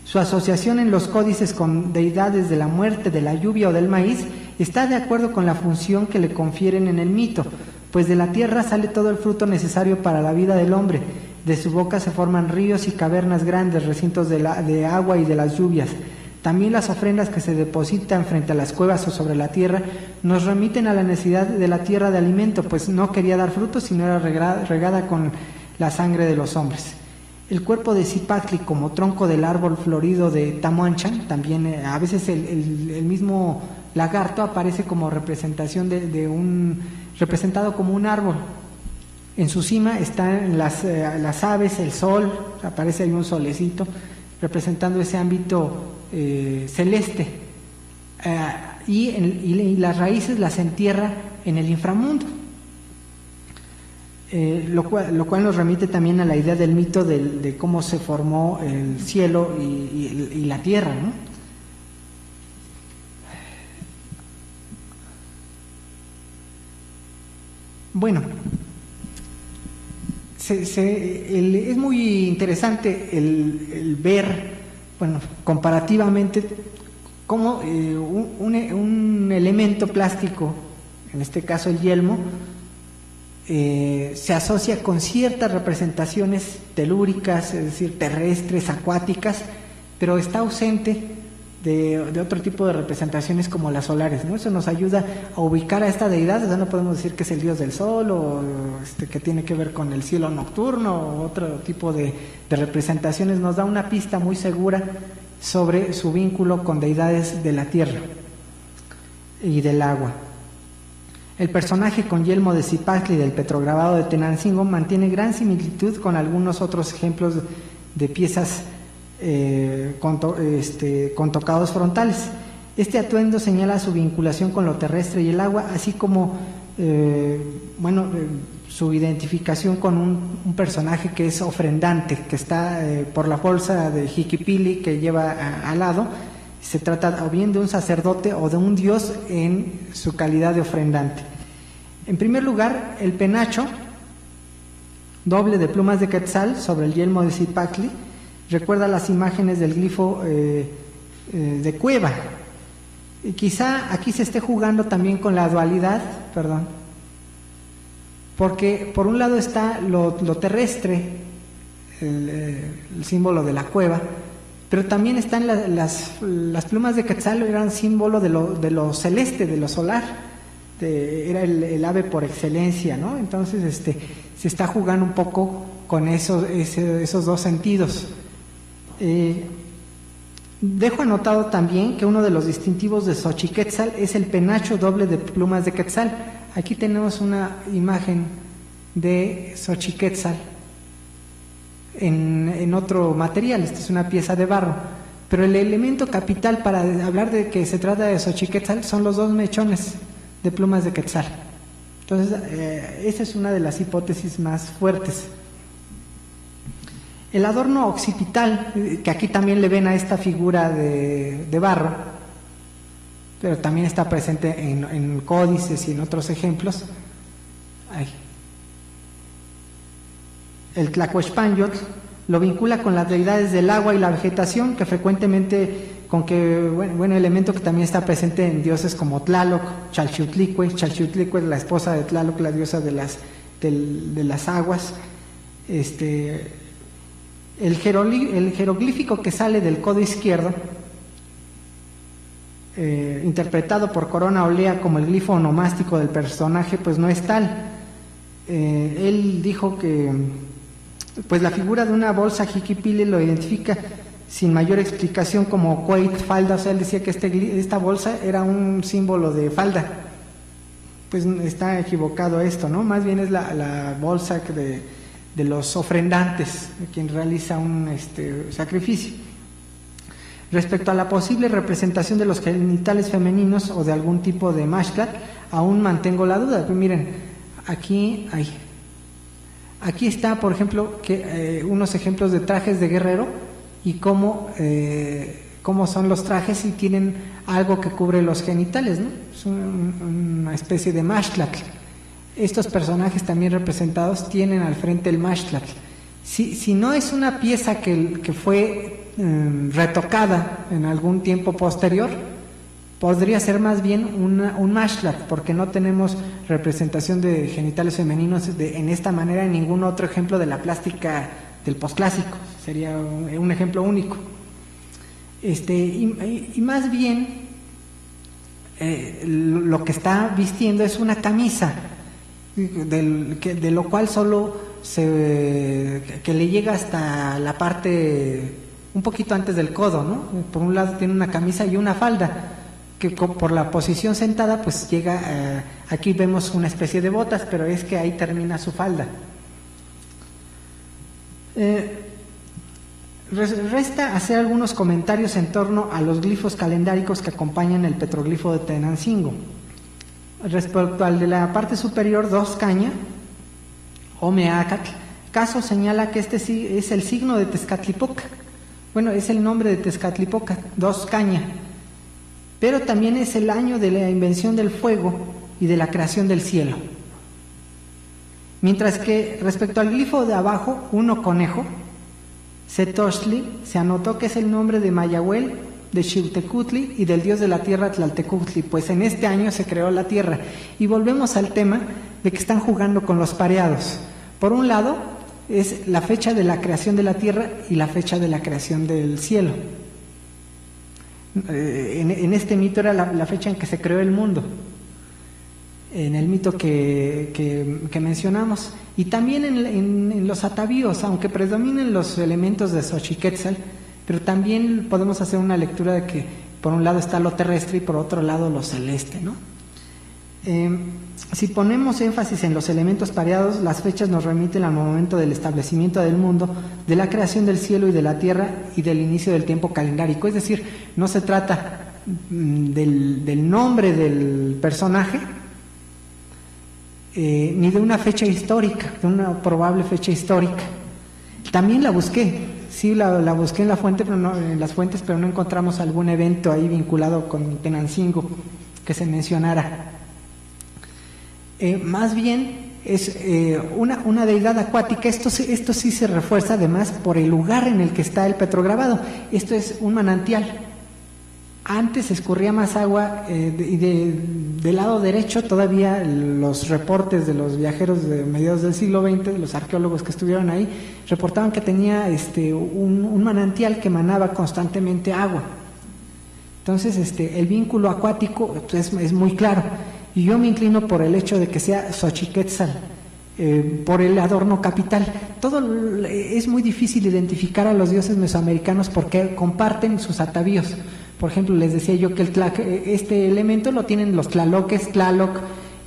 Su asociación en los códices con deidades de la muerte, de la lluvia o del maíz está de acuerdo con la función que le confieren en el mito, pues de la tierra sale todo el fruto necesario para la vida del hombre. De su boca se forman ríos y cavernas grandes, recintos de agua y de las lluvias. También las ofrendas que se depositan frente a las cuevas o sobre la tierra nos remiten a la necesidad de la tierra de alimento, pues no quería dar frutos sino era regada con la sangre de los hombres. El cuerpo de Zipactli como tronco del árbol florido de Tamuanchan, también a veces el mismo lagarto aparece como representación representado como un árbol. En su cima están las aves, el sol, aparece ahí un solecito representando ese ámbito celeste, y las raíces las entierra en el inframundo, lo cual nos remite también a la idea del mito de cómo se formó el cielo y la tierra, ¿no? Bueno, es muy interesante el ver, bueno, comparativamente, cómo un elemento plástico, en este caso el yelmo, se asocia con ciertas representaciones telúricas, es decir, terrestres, acuáticas, pero está ausente de otro tipo de representaciones como las solares, ¿no? Eso nos ayuda a ubicar a esta deidad. O sea, no podemos decir que es el dios del sol o que tiene que ver con el cielo nocturno o otro tipo de representaciones. Nos da una pista muy segura sobre su vínculo con deidades de la tierra y del agua. El personaje con yelmo de Zipaquili del petrograbado de Tenancingo mantiene gran similitud con algunos otros ejemplos de piezas con tocados frontales. Este atuendo señala su vinculación con lo terrestre y el agua, así como su identificación con un personaje que es ofrendante, que está por la bolsa de Jiquipili que lleva al lado. Se trata o bien de un sacerdote o de un dios en su calidad de ofrendante. En primer lugar, el penacho doble de plumas de quetzal sobre el yelmo de Zipaquili recuerda las imágenes del glifo de Cueva. Y quizá aquí se esté jugando también con la dualidad, porque por un lado está lo terrestre, el símbolo de la cueva, pero también están las plumas de quetzal, eran símbolo de lo celeste, de lo solar, era el ave por excelencia, ¿no? Entonces se está jugando un poco con esos dos sentidos. Dejo anotado también que uno de los distintivos de Xochiquetzal es el penacho doble de plumas de quetzal. Aquí tenemos una imagen de Xochiquetzal en otro material. Esta es una pieza de barro, pero el elemento capital para hablar de que se trata de Xochiquetzal son los dos mechones de plumas de quetzal. Entonces esa es una de las hipótesis más fuertes. El adorno occipital, que aquí también le ven a esta figura de barro, pero también está presente en códices y en otros ejemplos. El Tlacoexpanyotl lo vincula con las deidades del agua y la vegetación, que frecuentemente elemento que también está presente en dioses como Tlaloc, Chalchiutlicue. Chalchiutlicue es la esposa de Tlaloc, la diosa de las aguas. El jeroglífico que sale del codo izquierdo, interpretado por Corona Olea como el glifo onomástico del personaje, pues no es tal. Él dijo que pues la figura de una bolsa Jiquipili lo identifica sin mayor explicación como Cueit falda. O sea, él decía que esta bolsa era un símbolo de falda. Pues está equivocado esto, ¿no? Más bien es la bolsa de los ofrendantes, de quien realiza un sacrificio. Respecto a la posible representación de los genitales femeninos o de algún tipo de mashklat, aún mantengo la duda. Pues miren, aquí está, por ejemplo, unos ejemplos de trajes de guerrero y cómo son los trajes y tienen algo que cubre los genitales, ¿no? Es una especie de mashklat. Estos personajes también representados tienen al frente el mashklat. Si no es una pieza que fue retocada en algún tiempo posterior, podría ser más bien un mashklat, porque no tenemos representación de genitales femeninos en esta manera en ningún otro ejemplo de la plástica del posclásico. Sería un ejemplo único. Y más bien lo que está vistiendo es una camisa, de lo cual solo que le llega hasta la parte un poquito antes del codo, ¿no? Por un lado tiene una camisa y una falda, que por la posición sentada pues llega aquí vemos una especie de botas, pero es que ahí termina su falda. Resta hacer algunos comentarios en torno a los glifos calendáricos que acompañan el petroglifo de Tenancingo. Respecto al de la parte superior, 2 caña, Omeacatl, Caso señala que este es el signo de Tezcatlipoca. Bueno, es el nombre de Tezcatlipoca, 2 caña. Pero también es el año de la invención del fuego y de la creación del cielo. Mientras que respecto al glifo de abajo, 1 conejo, Setochtli, se anotó que es el nombre de Mayahuel, de Xiuhtecutli y del dios de la tierra Tlaltecutli, pues en este año se creó la tierra. Y volvemos al tema de que están jugando con los pareados. Por un lado es la fecha de la creación de la tierra y la fecha de la creación del cielo. En este mito era la fecha en que se creó el mundo, en el mito que mencionamos. Y también en los atavíos, aunque predominen los elementos de Xochiquetzal, pero también podemos hacer una lectura de que por un lado está lo terrestre y por otro lado lo celeste, ¿no? Si ponemos énfasis en los elementos pareados, las fechas nos remiten al momento del establecimiento del mundo, de la creación del cielo y de la tierra y del inicio del tiempo calendárico. Es decir, no se trata del nombre del personaje, ni de una fecha histórica, de una probable fecha histórica. También la busqué, sí la busqué en la fuente, pero no, en las fuentes, pero no encontramos algún evento ahí vinculado con Tenancingo que se mencionara. Más bien es una deidad acuática. Esto sí se refuerza además por el lugar en el que está el petrograbado. Esto es un manantial. Antes escurría más agua y del lado derecho todavía los reportes de los viajeros de mediados del siglo XX, de los arqueólogos que estuvieron ahí, reportaban que tenía un manantial que emanaba constantemente agua. Entonces el vínculo acuático es muy claro. Y yo me inclino por el hecho de que sea Xochiquetzal, por el adorno capital. Todo es muy difícil identificar a los dioses mesoamericanos porque comparten sus atavíos. Por ejemplo, les decía yo que este elemento lo tienen los tlaloques, Tlaloc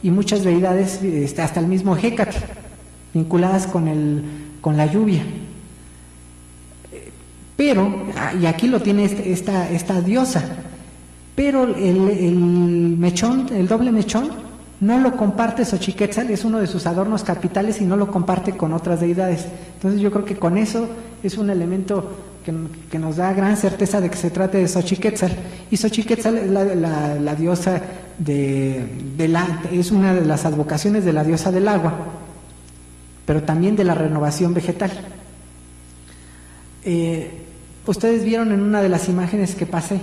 y muchas deidades, hasta el mismo Hécatl, vinculadas con la lluvia. Pero, y aquí lo tiene esta diosa, pero el mechón, el doble mechón, no lo comparte Xochiquetzal, es uno de sus adornos capitales y no lo comparte con otras deidades. Entonces yo creo que con eso es un elemento que nos da gran certeza de que se trate de Xochiquetzal. Y Xochiquetzal es la diosa es una de las advocaciones de la diosa del agua, pero también de la renovación vegetal. Ustedes vieron en una de las imágenes que pasé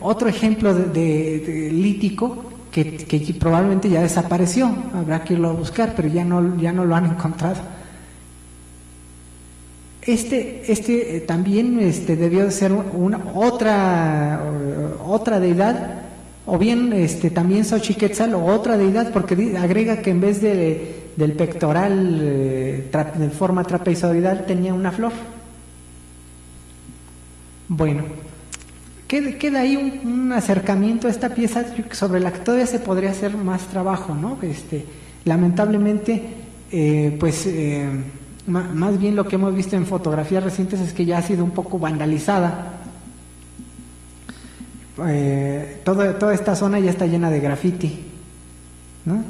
otro ejemplo de lítico que probablemente ya desapareció, habrá que irlo a buscar, pero ya no lo han encontrado. También debió de ser otra deidad, o bien también Xochiquetzal o otra deidad, porque agrega que en vez del pectoral de forma trapezoidal tenía una flor. Bueno, queda ahí un acercamiento a esta pieza sobre la que todavía se podría hacer más trabajo, ¿no? Lamentablemente, más bien lo que hemos visto en fotografías recientes es que ya ha sido un poco vandalizada. Toda esta zona ya está llena de graffiti, ¿no?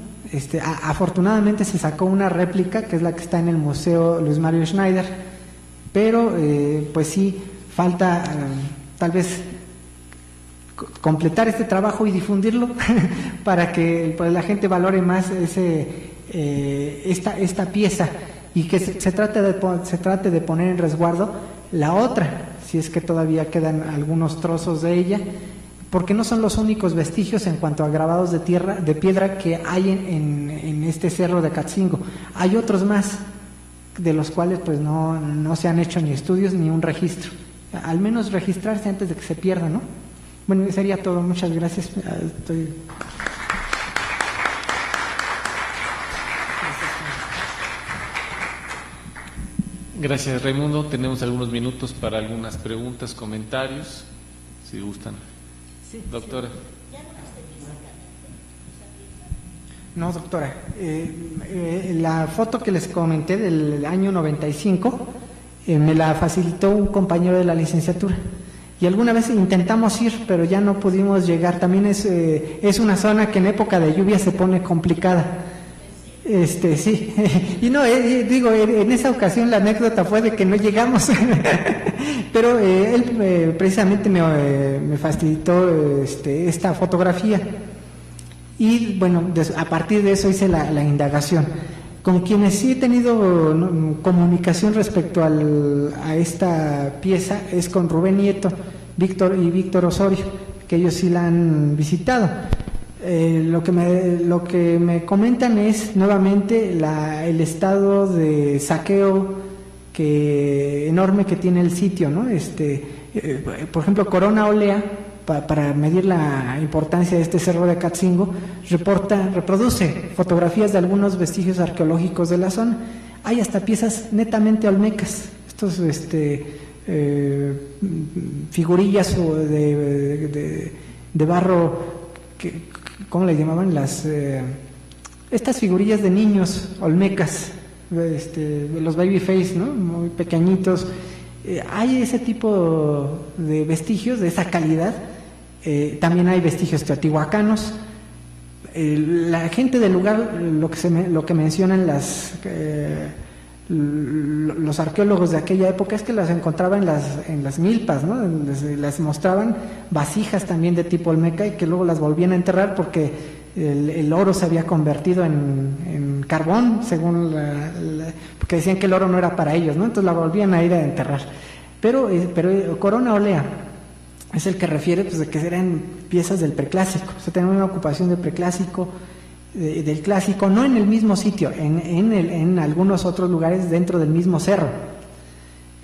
Afortunadamente se sacó una réplica que es la que está en el Museo Luis Mario Schneider, pero pues sí falta tal vez completar este trabajo y difundirlo para que la gente valore más esta pieza y que se trate de poner en resguardo la otra, si es que todavía quedan algunos trozos de ella, porque no son los únicos vestigios en cuanto a grabados de piedra que hay en este cerro de Catzingo. Hay otros más de los cuales pues no se han hecho ni estudios ni un registro, al menos registrarse antes de que se pierda, ¿no? Bueno, sería todo. Muchas gracias. Gracias, Raimundo. Tenemos algunos minutos para algunas preguntas, comentarios, si gustan. Sí, doctora. No, doctora. La foto que les comenté del año 95 me la facilitó un compañero de la licenciatura. Y alguna vez intentamos ir, pero ya no pudimos llegar. También es una zona que en época de lluvia se pone complicada. Sí, y no, digo, en esa ocasión la anécdota fue de que no llegamos, pero él precisamente me facilitó esta fotografía, y bueno, a partir de eso hice la indagación. Con quienes sí he tenido comunicación respecto a esta pieza es con Rubén Nieto, Víctor Osorio, que ellos sí la han visitado. Lo que me comentan es nuevamente el estado de saqueo enorme que tiene el sitio, ¿no? Por ejemplo, Corona Olea, para medir la importancia de este cerro de Catzingo, reproduce fotografías de algunos vestigios arqueológicos de la zona. Hay hasta piezas netamente olmecas, estos figurillas de barro, ¿cómo le llamaban? Estas figurillas de niños olmecas, los baby face, ¿no? Muy pequeñitos. Hay ese tipo de vestigios de esa calidad. También hay vestigios teotihuacanos. La gente del lugar, lo que mencionan los arqueólogos de aquella época es que las encontraban en las milpas, ¿no? Les mostraban vasijas también de tipo olmeca y que luego las volvían a enterrar porque el oro se había convertido en carbón, según porque decían que el oro no era para ellos, ¿no? Entonces la volvían a ir a enterrar. Pero Corona Olea es el que refiere, pues, de que eran piezas del preclásico, o sea, tenían una ocupación del preclásico, del clásico, no en el mismo sitio, en algunos otros lugares dentro del mismo cerro.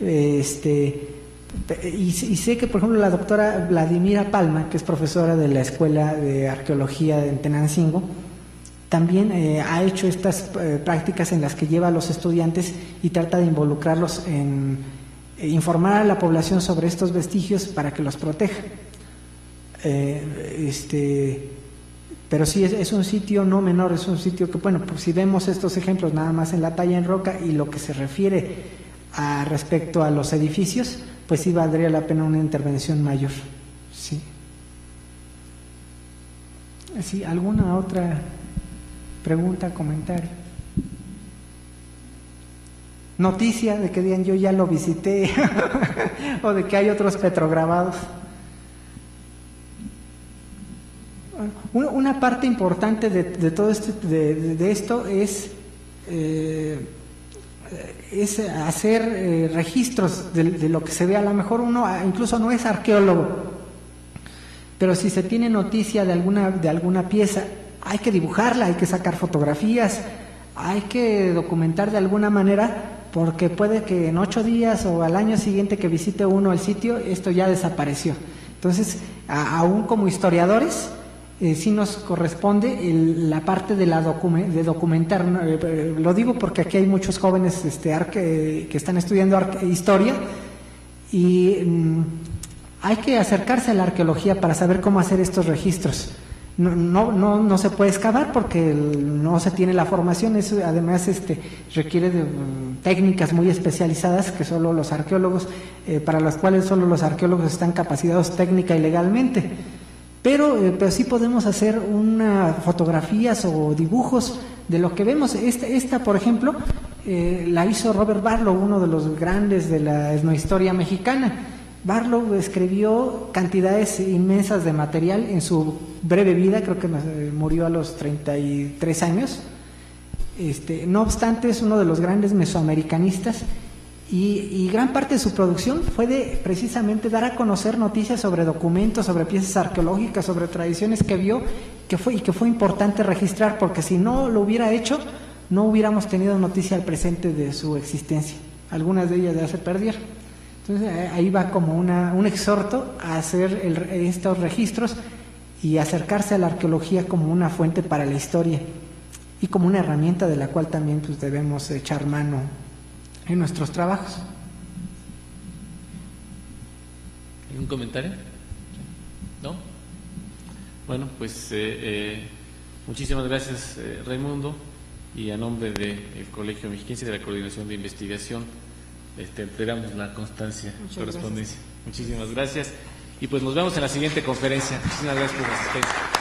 Y sé que, por ejemplo, la doctora Vladimira Palma, que es profesora de la Escuela de Arqueología en Tenancingo, también ha hecho estas prácticas en las que lleva a los estudiantes y trata de involucrarlos en informar a la población sobre estos vestigios para que los proteja. Pero sí es un sitio no menor, es un sitio que, bueno, pues si vemos estos ejemplos nada más en la talla en roca y lo que se refiere respecto a los edificios, pues sí valdría la pena una intervención mayor. Sí. ¿Sí? ¿Alguna otra pregunta, comentario? Noticia de que digan yo ya lo visité o de que hay otros petrograbados. Una parte importante de todo esto es hacer registros de lo que se ve. A lo mejor uno incluso no es arqueólogo, pero si se tiene noticia de alguna pieza, hay que dibujarla, hay que sacar fotografías, hay que documentar de alguna manera, porque puede que en 8 días o al año siguiente que visite uno el sitio, esto ya desapareció. Entonces, aún como historiadores, sí nos corresponde la parte de documentar. Lo digo porque aquí hay muchos jóvenes que están estudiando historia y hay que acercarse a la arqueología para saber cómo hacer estos registros. No se puede excavar porque no se tiene la formación. Eso además requiere de técnicas muy especializadas que solo los arqueólogos, para las cuales solo los arqueólogos están capacitados técnica y legalmente. Pero sí podemos hacer fotografías o dibujos de lo que vemos. Esta por ejemplo, la hizo Robert Barlow, uno de los grandes de la etnohistoria mexicana. Barlow escribió cantidades inmensas de material en su breve vida, creo que murió a los 33 años. No obstante, es uno de los grandes mesoamericanistas y gran parte de su producción fue de precisamente dar a conocer noticias sobre documentos, sobre piezas arqueológicas, sobre tradiciones que vio que fue importante registrar, porque si no lo hubiera hecho, no hubiéramos tenido noticia al presente de su existencia. Algunas de ellas ya se perdieron. Entonces ahí va como un exhorto a hacer estos registros y acercarse a la arqueología como una fuente para la historia y como una herramienta de la cual también pues debemos echar mano en nuestros trabajos. ¿Algún comentario? ¿No? Bueno, pues muchísimas gracias, Raimundo, y a nombre del Colegio Mexiquense de la Coordinación de Investigación, esperamos la constancia, Muchas correspondencia. gracias. Muchísimas gracias. Y pues nos vemos en la siguiente conferencia. Muchísimas gracias por la asistencia.